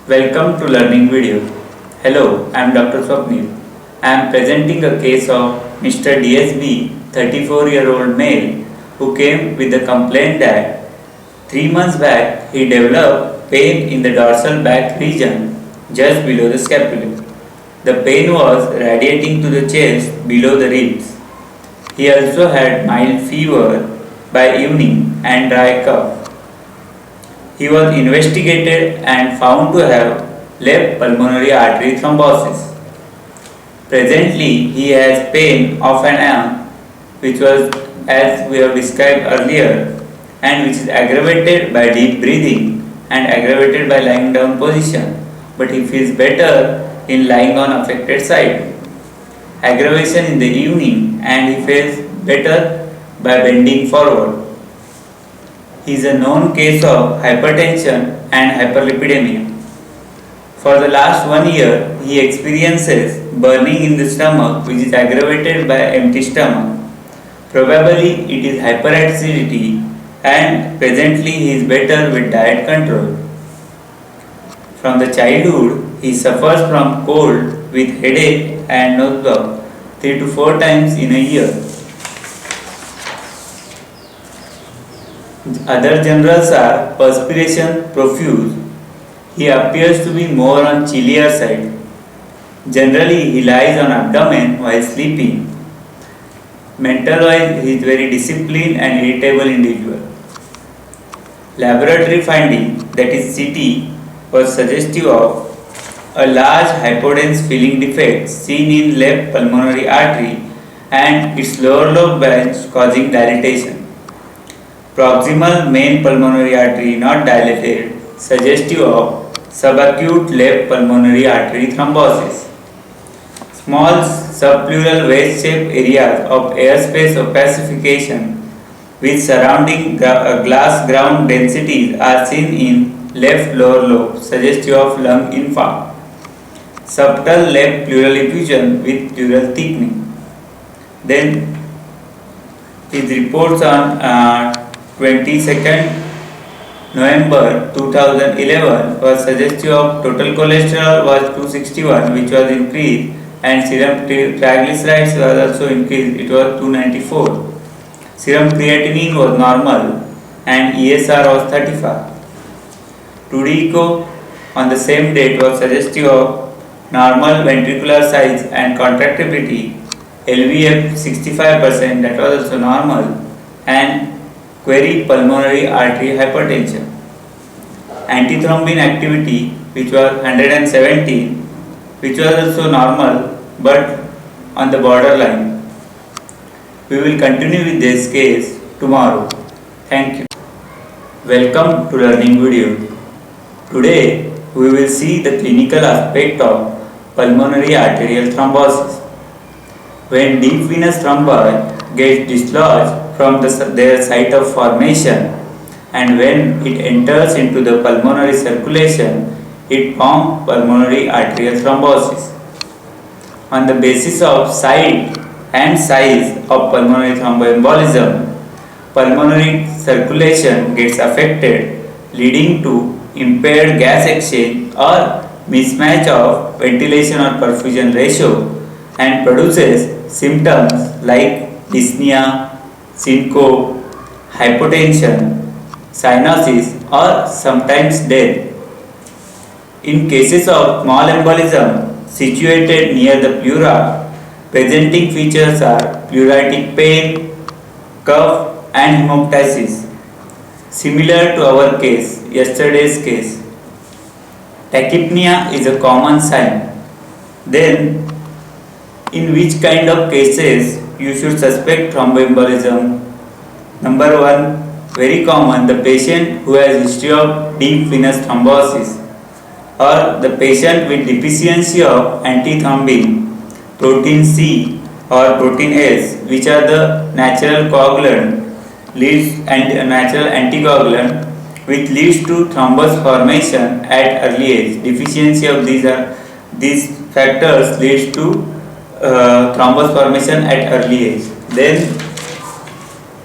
Welcome to Learning Video. Hello, I am Dr. Swapnil. I am presenting a case of Mr. DSB, 34-year-old male, who came with the complaint that 3 months back he developed pain in the dorsal back region just below the scapula. The pain was radiating to the chest below the ribs. He also had mild fever by evening and dry cough. He was investigated and found to have left pulmonary artery thrombosis. Presently, he has pain of an arm, which was as we have described earlier, and which is aggravated by deep breathing and aggravated by lying down position, but he feels better in lying on affected side. Aggravation in the evening, and he feels better by bending forward. He is a known case of hypertension and hyperlipidemia. For the last 1 year, he experiences burning in the stomach, which is aggravated by empty stomach. Probably it is hyperacidity, and presently he is better with diet control. From the childhood, he suffers from cold with headache and nose block 3 to 4 times in a year. Other generals are perspiration profuse. He appears to be more on chillier side. Generally, he lies on abdomen while sleeping. Mental wise, he is very disciplined and irritable individual. Laboratory finding, that is CT, was suggestive of a large hypodense filling defect seen in left pulmonary artery and its lower lobe branch causing dilatation. Proximal main pulmonary artery not dilated, suggestive of subacute left pulmonary artery thrombosis. Small subpleural wedge-shaped areas of airspace opacification with surrounding glass ground densities are seen in left lower lobe, suggestive of lung infarct. Subtle left pleural effusion with pleural thickening. Then his reports on 22nd November 2011 was suggestive of total cholesterol was 261, which was increased, and serum triglycerides was also increased, it was 294. Serum creatinine was normal and ESR was 35. 2D echo on the same date was suggestive of normal ventricular size and contractibility, LVF 65%, that was also normal, and query pulmonary artery hypertension. Antithrombin activity, which was 117, which was also normal but on the borderline. We will continue with this case tomorrow. Thank you. Welcome to Learning Video. Today we will see the clinical aspect of pulmonary arterial thrombosis. When deep venous thrombi gets dislodged from their site of formation, and when it enters into the pulmonary circulation, it forms pulmonary arterial thrombosis. On the basis of site and size of pulmonary thromboembolism, pulmonary circulation gets affected, leading to impaired gas exchange or mismatch of ventilation or perfusion ratio, and produces symptoms like dyspnea, syncope, hypotension, cyanosis, or sometimes death. In cases of small embolism situated near the pleura, presenting features are pleuritic pain, cough, and hemoptysis. Similar to our case, yesterday's case. Tachypnea is a common sign. Then, in which kind of cases you should suspect thromboembolism? Number 1, very common, the patient who has history of deep venous thrombosis, or the patient with deficiency of antithrombin, protein C or protein S, which are the natural coagulant, natural anticoagulant, which leads to thrombus formation at early age. Deficiency of these factors leads to thrombus formation at early age. Then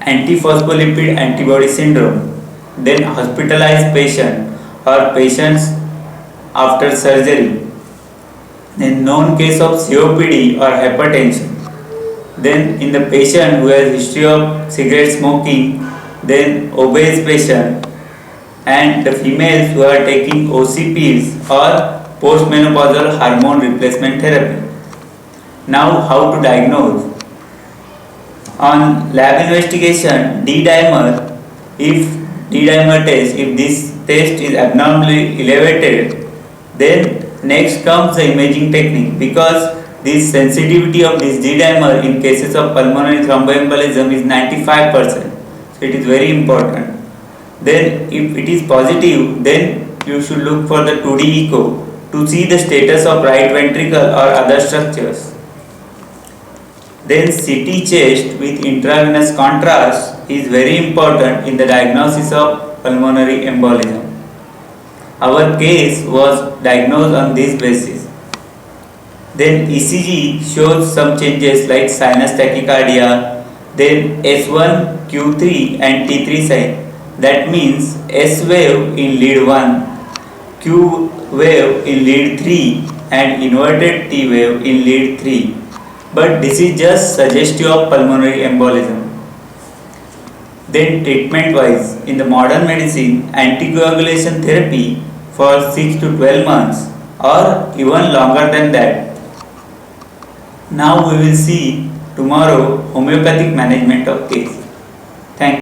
antiphospholipid antibody syndrome. Then hospitalized patient or patients after surgery. In known case of COPD or hypertension, then in the patient who has history of cigarette smoking, then obese patient, and the females who are taking OCPs or postmenopausal hormone replacement therapy. Now, how to diagnose? On lab investigation, D-dimer, if D-dimer test, if this test is abnormally elevated, then next comes the imaging technique, because this sensitivity of this D-dimer in cases of pulmonary thromboembolism is 95%. So it is very important. Then if it is positive, then you should look for the 2D echo to see the status of right ventricle or other structures. Then CT chest with intravenous contrast is very important in the diagnosis of pulmonary embolism. Our case was diagnosed on this basis. Then ECG shows some changes like sinus tachycardia, then S1, Q3 and T3 sign. That means S wave in lead 1, Q wave in lead 3 and inverted T wave in lead 3. But this is just suggestive of pulmonary embolism. Then treatment wise, in the modern medicine, anticoagulation therapy for 6 to 12 months or even longer than that. Now we will see tomorrow homeopathic management of case. Thank you.